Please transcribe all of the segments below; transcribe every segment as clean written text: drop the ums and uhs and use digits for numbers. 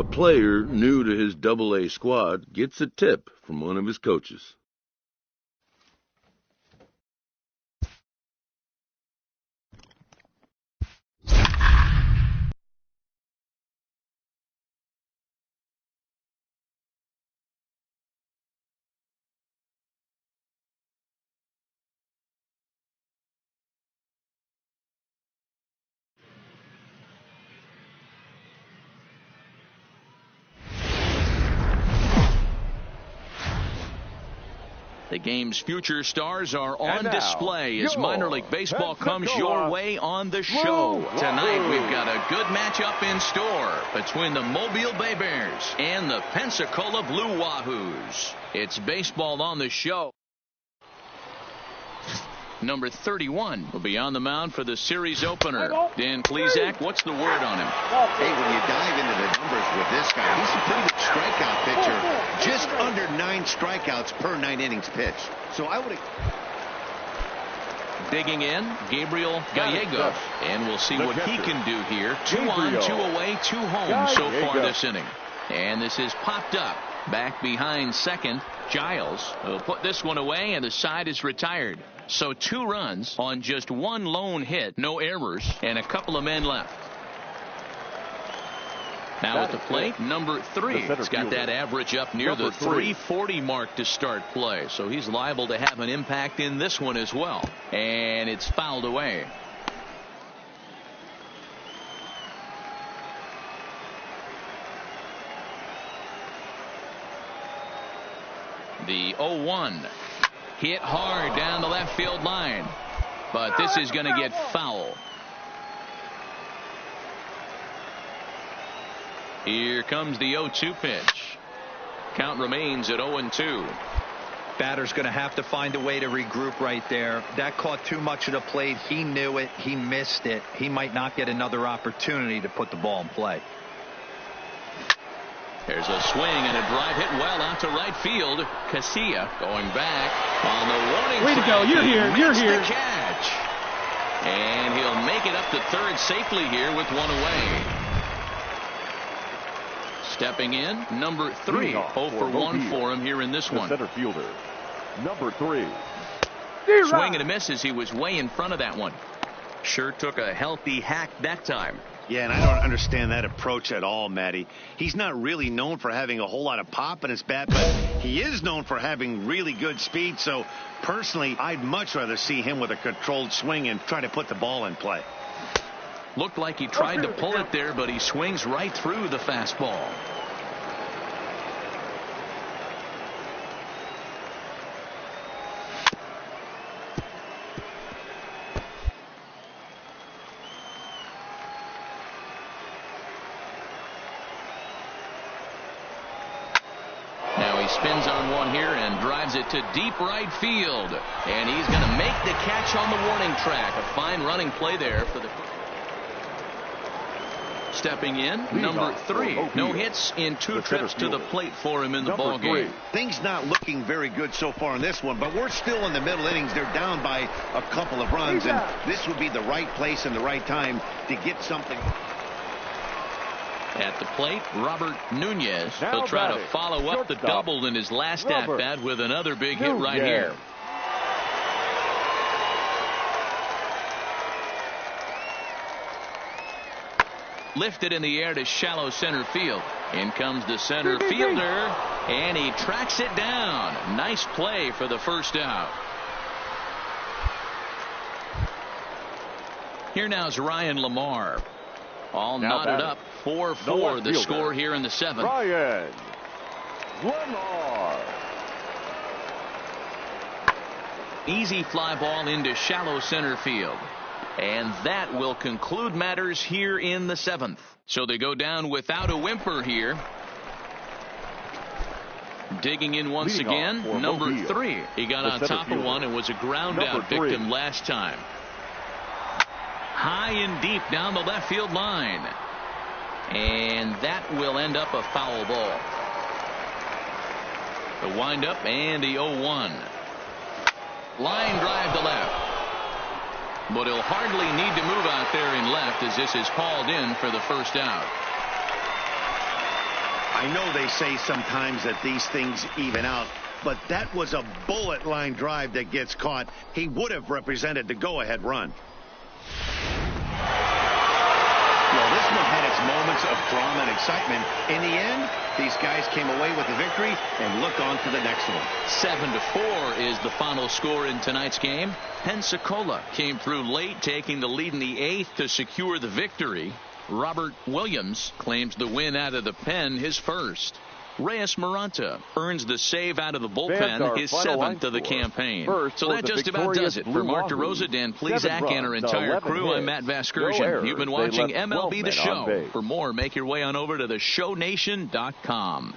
A player new to his Double-A squad gets a tip from one of his coaches. The game's future stars are on display as minor league baseball comes your way on the show. Tonight we've got a good matchup in store between the Mobile Bay Bears and the Pensacola Blue Wahoos. It's baseball on the show. Number 31 will be on the mound for the series opener. Dan Plesac, what's the word on him? Hey, when you dive into the numbers with this guy, he's a pretty good strikeout pitcher. Just under 9 strikeouts per 9 innings pitched. So I would... Digging in, Gabriel Gallegos. And we'll see what he can do here. 2 on, 2 away, 2 home so far this inning. And this is popped up. Back behind second, Giles will put this one away, and the side is retired. So 2 runs on just 1 lone hit, no errors, and a couple of men left. Now at the plate, number 3. He's got that average up near the 340 mark to start play. So he's liable to have an impact in this one as well. And it's fouled away. The 0-1. Hit hard down the left field line. But this is going to get foul. Here comes the 0-2 pitch. Count remains at 0-2. Batter's going to have to find a way to regroup right there. That caught too much of the plate. He knew it. He missed it. He might not get another opportunity to put the ball in play. There's a swing and a drive hit well out to right field. Casilla going back on the warning. Way to go. You're here. You're here. The catch. And he'll make it up to third safely here with 1 away. Stepping in, number 3. 0 for 1 for him here in this one. Center fielder, number 3. Swing and a miss as he was way in front of that one. Sure took a healthy hack that time. Yeah, and I don't understand that approach at all, Matty. He's not really known for having a whole lot of pop in his bat, but he is known for having really good speed. So, personally, I'd much rather see him with a controlled swing and try to put the ball in play. Looked like he tried to pull it there, but he swings right through the fastball. Spins on one here and drives it to deep right field. And he's going to make the catch on the warning track. A fine running play there for the... Stepping in, number 3. No hits in 2 trips to the plate for him in the ball game. Things not looking very good so far in this one, but we're still in the middle innings. They're down by a couple of runs, and this would be the right place and the right time to get something. At the plate, Robert Nunez. He'll try to follow up the double in his last at-bat with another big hit right here. Lifted in the air to shallow center field. In comes the center fielder, and he tracks it down. Nice play for the first out. Here now is Ryan Lamar. All knotted up. 4-4 the score here in the 7th. Ryan Lamar. Easy fly ball into shallow center field. And that will conclude matters here in the 7th. So they go down without a whimper here. Digging in once again, number 3. He got on top of one and was a ground out victim last time. High and deep down the left field line. And that will end up a foul ball. The windup and the 0-1. Line drive to left. But he'll hardly need to move out there in left as this is hauled in for the first out. I know they say sometimes that these things even out, but that was a bullet line drive that gets caught. He would have represented the go-ahead run. Well, this one had its moments of drama and excitement. In the end, these guys came away with the victory and look on to the next one. 7-4 is the final score in tonight's game. Pensacola came through late, taking the lead in the 8th to secure the victory. Robert Williams claims the win out of the pen, his first. Reyes Maranta earns the save out of the bullpen, his 7th of the campaign. So that just about does it. For Mark DeRosa, Dan Plesac, and our entire crew, I'm Matt Vasgersian. You've been watching MLB The Show. For more, make your way on over to theshownation.com.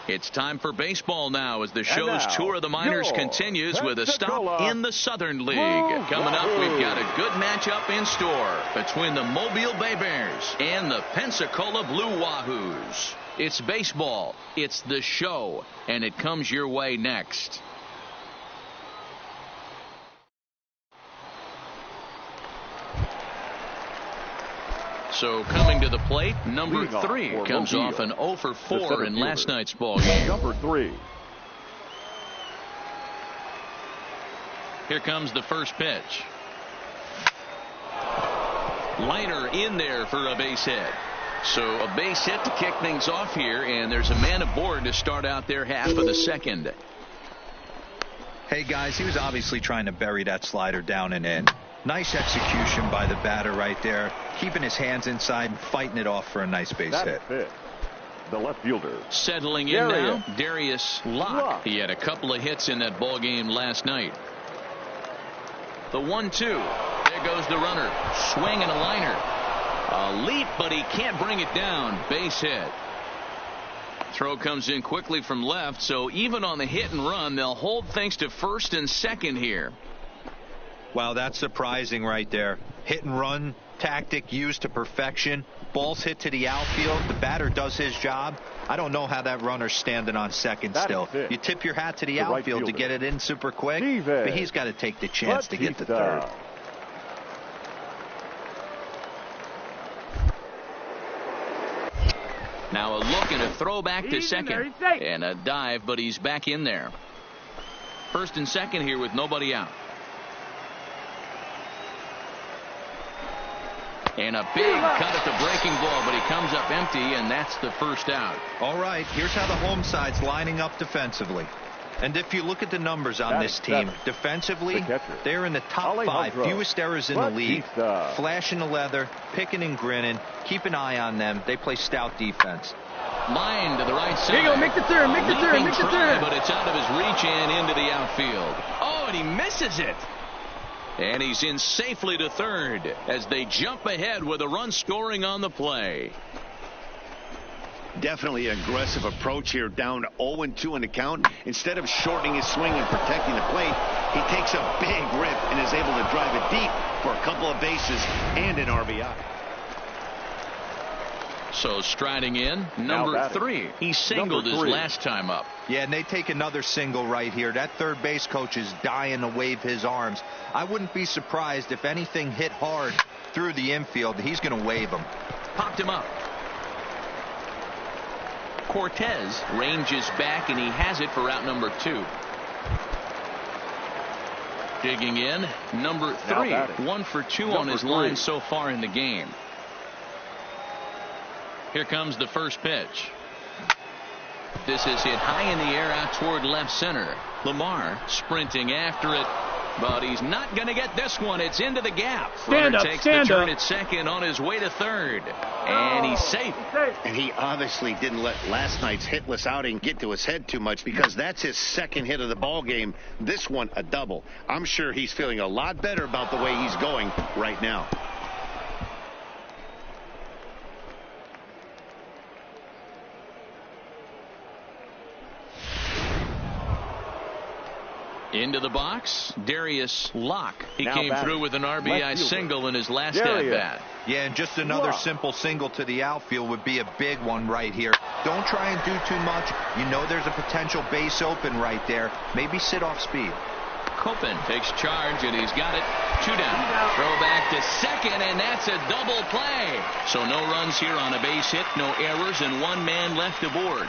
It's time for baseball now as the show's tour of the minors continues with a stop in the Southern League. Coming up, we've got a good matchup in store between the Mobile Bay Bears and the Pensacola Blue Wahoos. It's baseball, it's the show, and it comes your way next. So coming to the plate, number 3 comes off an 0 for 4 in last night's ball game. Number 3. Here comes the first pitch. Liner in there for a base hit. So a base hit to kick things off here, and there's a man aboard to start out their half of the second. Hey guys, he was obviously trying to bury that slider down and in. Nice execution by the batter right there, keeping his hands inside and fighting it off for a nice base hit. The left fielder. Settling in now, Darius Locke. He had a couple of hits in that ball game last night. The 1-2. There goes the runner. Swing and a liner. A leap, but he can't bring it down. Base hit. Throw comes in quickly from left, so even on the hit and run, they'll hold things to first and second here. Wow, that's surprising right there. Hit and run tactic used to perfection. Ball's hit to the outfield. The batter does his job. I don't know how that runner's standing on second still. You tip your hat to the outfield to get it in super quick, but he's got to take the chance to get to third. Now a look and a throw back to second. And a dive, but he's back in there. First and second here with nobody out. And a big cut at the breaking ball, but he comes up empty, and that's the first out. All right, here's how the home side's lining up defensively. And if you look at the numbers on this team, defensively, they're in the top 5, fewest errors in the league. Flashing the leather, picking and grinning, keep an eye on them. They play stout defense. Line to the right side. Here you go, make the turn, make the turn, make the turn. But it's out of his reach and into the outfield. Oh, and he misses it. And he's in safely to third as they jump ahead with a run scoring on the play. Definitely an aggressive approach here, down 0-2 in the count. Instead of shortening his swing and protecting the plate, he takes a big rip and is able to drive it deep for a couple of bases and an RBI. So striding in, number 3. He singled his last time up. Yeah, and they take another single right here. That third base coach is dying to wave his arms. I wouldn't be surprised if anything hit hard through the infield. He's going to wave them. Popped him up. Cortez ranges back, and he has it for out number 2. Digging in, number 3. 1 for 2 on his line so far in the game. Here comes the first pitch. This is hit high in the air out toward left center. Lamar sprinting after it, but he's not going to get this one. It's into the gap. Runner takes the turn at second on his way to third, and he's safe. And he obviously didn't let last night's hitless outing get to his head too much, because that's his second hit of the ball game. This one a double. I'm sure he's feeling a lot better about the way he's going right now. Into the box, Darius Locke. He came through with an RBI single in his last at-bat. Yeah, and just another simple single to the outfield would be a big one right here. Don't try and do too much. You know there's a potential base open right there. Maybe sit off speed. Copen takes charge, and he's got it. 2 down. Throw back to second, and that's a double play. So no runs here on a base hit, no errors, and 1 man left aboard.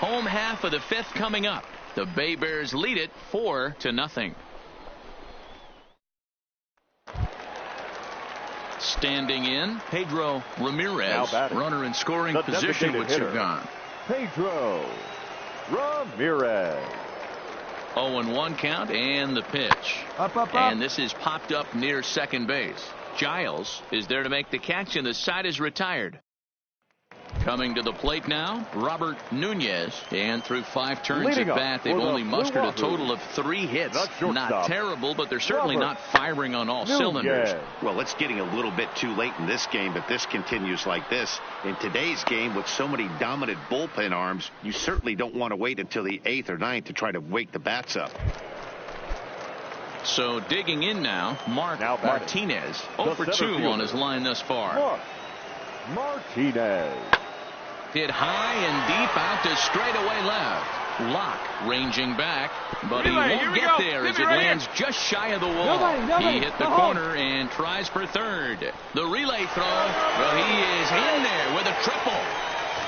Home half of the 5th coming up. The Bay Bears lead it 4-0. Standing in, Pedro Ramirez, runner in scoring position with 2 gone. Pedro Ramirez. 0-1 count, and the pitch. Up. And this is popped up near second base. Giles is there to make the catch, and the side is retired. Coming to the plate now, Robert Nunez. And through 5 turns at bat, they've only mustered a total of 3 hits. Not terrible, but they're certainly not firing on all cylinders. Well, it's getting a little bit too late in this game, but this continues like this. In today's game, with so many dominant bullpen arms, you certainly don't want to wait until the 8th or 9th to try to wake the bats up. So digging in now, Martinez. 0 for 2 on his line thus far. Martinez. Hit high and deep out to straightaway left. Locke ranging back, but he won't get there as it lands just shy of the wall. He hit the corner and tries for third. The relay throw, well, he is in there with a triple.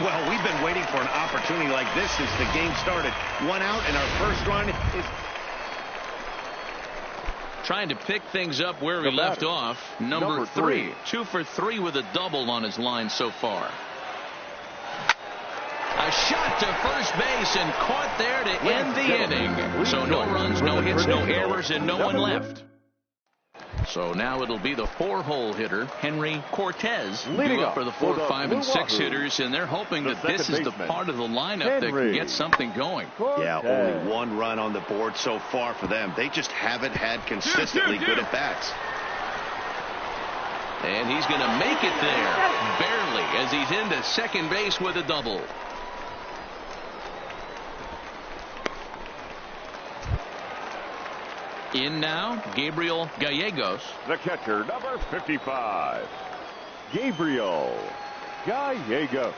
Well, we've been waiting for an opportunity like this since the game started. 1 out, and our first run is trying to pick things up where he left off. Number 3. 2 for 3 with a double on his line so far. A shot to first base and caught there to end the inning. So no runs, no hits, no errors, and no one left. So now it'll be the 4-hole hitter, Henry Cortez, due up for the 4, 5, and 6 hitters, and they're hoping that this is the part of the lineup that can get something going. Yeah, only 1 run on the board so far for them. They just haven't had consistently good at-bats. And he's going to make it there, barely, as he's into second base with a double. In now, Gabriel Gallegos. The catcher, number 55, Gabriel Gallegos.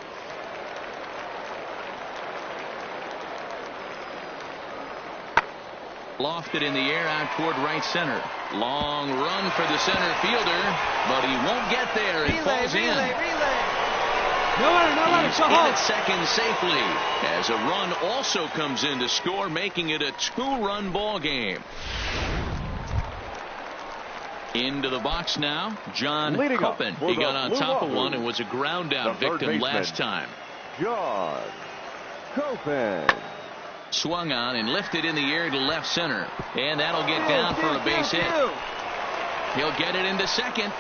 Lofted in the air out toward right center. Long run for the center fielder, but he won't get there. It falls in. He's in at second safely, as a run also comes in to score, making it a 2-run ball game. Into the box now, John Copen. He got on top of one and was a ground out victim last time. John Copen. Swung on and lifted in the air to left center, and that'll get down for a base hit. He'll get it into second,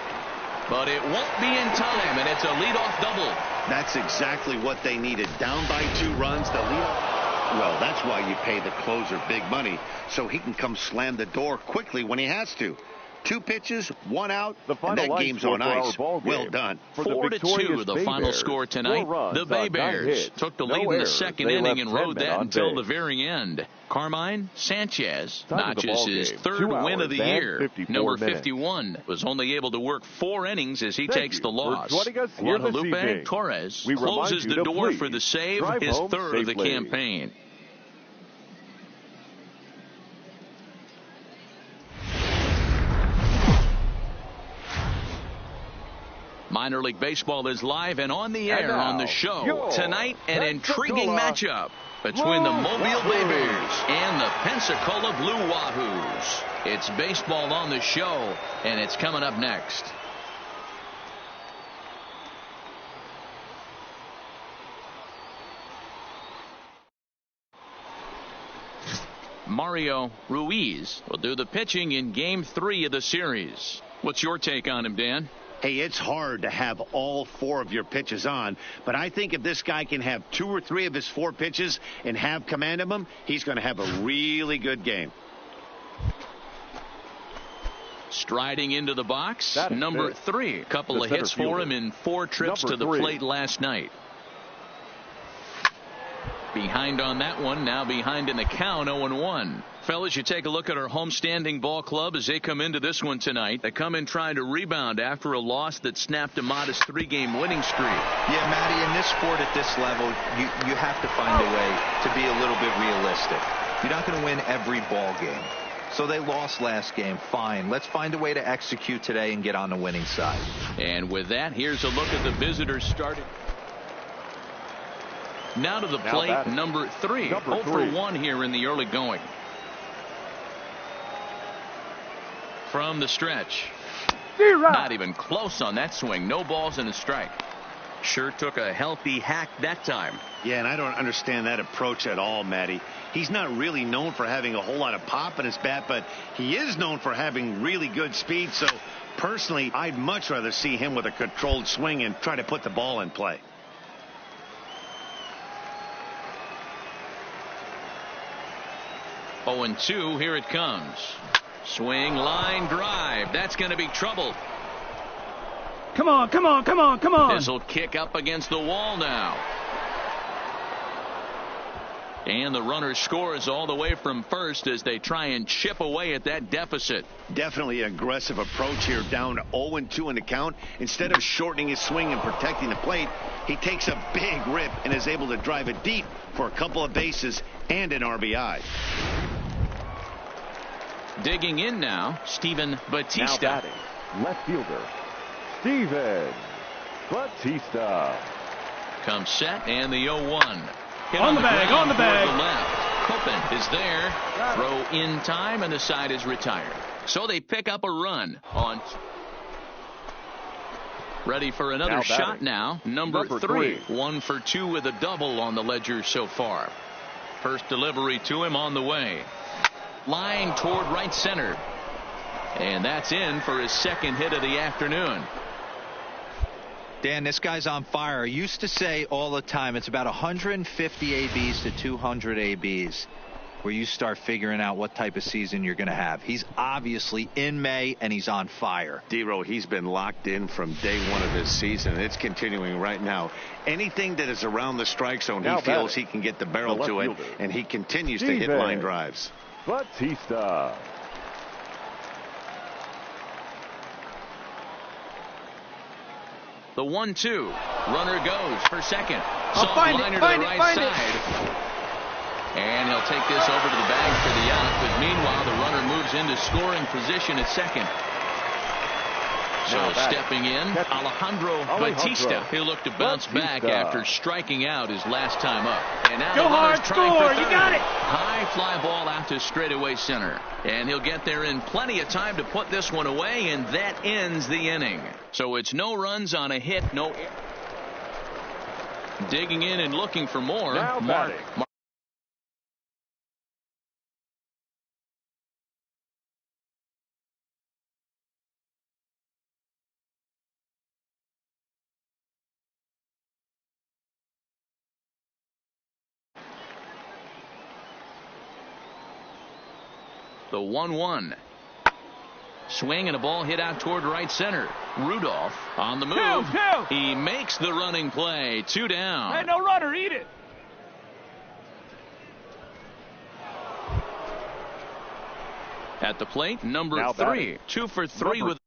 but it won't be in time, and it's a leadoff double. That's exactly what they needed. Down by 2 runs, the leadoff. Well, that's why you pay the closer big money, so he can come slam the door quickly when he has to. 2 pitches, 1 out, and that game's on ice. Well done. 4-2 the final score tonight. The Bay Bears took the lead in the second inning and rode that until the very end. Carmine Sanchez notches his 3rd win of the year. Number 51 was only able to work 4 innings as he takes the loss. Guadalupe Torres closes the door for the save, his 3rd of the campaign. Minor League Baseball is live and on the air on the show. Tonight, an intriguing matchup between the Mobile Bay Bears and the Pensacola Blue Wahoos. It's baseball on the show, and it's coming up next. Mario Ruiz will do the pitching in Game 3 of the series. What's your take on him, Dan? Hey, it's hard to have all 4 of your pitches on, but I think if this guy can have 2 or 3 of his 4 pitches and have command of them, he's going to have a really good game. Striding into the box, number 3. Couple of hits for him in 4 trips to the plate last night. Behind on that one, now behind in the count, 0-1. Fellas, you take a look at our homestanding ball club as they come into this one tonight. They come in trying to rebound after a loss that snapped a modest 3-game winning streak. Yeah, Matty, in this sport at this level, you have to find a way to be a little bit realistic. You're not going to win every ball game. So they lost last game. Fine. Let's find a way to execute today and get on the winning side. And with that, here's a look at the visitors starting. Now to the plate, number 3. 0 for 1 here in the early going. From the stretch. Not even close on that swing. No balls and a strike. Sure took a healthy hack that time. Yeah, and I don't understand that approach at all, Matty. He's not really known for having a whole lot of pop in his bat, but he is known for having really good speed. So, personally, I'd much rather see him with a controlled swing and try to put the ball in play. Oh, and 2, here it comes. Swing, line, drive. That's going to be trouble. Come on, come on, come on, come on. This will kick up against the wall now. And the runner scores all the way from first as they try and chip away at that deficit. Definitely an aggressive approach here, down to 0-2 in the count. Instead of shortening his swing and protecting the plate, he takes a big rip and is able to drive it deep for a couple of bases and an RBI. Digging in now, Steven Batista. Now batting, left fielder, Steven Batista. Comes set, and the 0-1. Hit on the bag, on the bag. The left. Copen is there. Throw in time, and the side is retired. So they pick up a run on. Ready for another shot now. Number 3. 1 for 2 with a double on the ledger so far. First delivery to him on the way. Line toward right center. And that's in for his second hit of the afternoon. Dan, this guy's on fire. I used to say all the time it's about 150 ABs to 200 ABs where you start figuring out what type of season you're going to have. He's obviously in May, and he's on fire. D-Row, he's been locked in from day 1 of this season, and it's continuing right now. Anything that is around the strike zone, he feels he can get the barrel to it, and he continues to hit line drives. Batista. The 1-2. Runner goes for second. I'll find liner it, to find the it, right find side. it. And he'll take this over to the bag for the out. But meanwhile, the runner moves into scoring position at second. So stepping in, Alejandro Batista. He'll look to bounce back after striking out his last time up. And now Go hard, score! You got it! High fly ball out to straightaway center. And he'll get there in plenty of time to put this one away, and that ends the inning. So it's no runs on a hit, no. Digging in and looking for more. Mark. The 1-1. Swing and a ball hit out toward right center. Rudolph on the move. He makes the running play. 2 down. Hey, no runner, eat it. At the plate, number 3. 2 for 3 with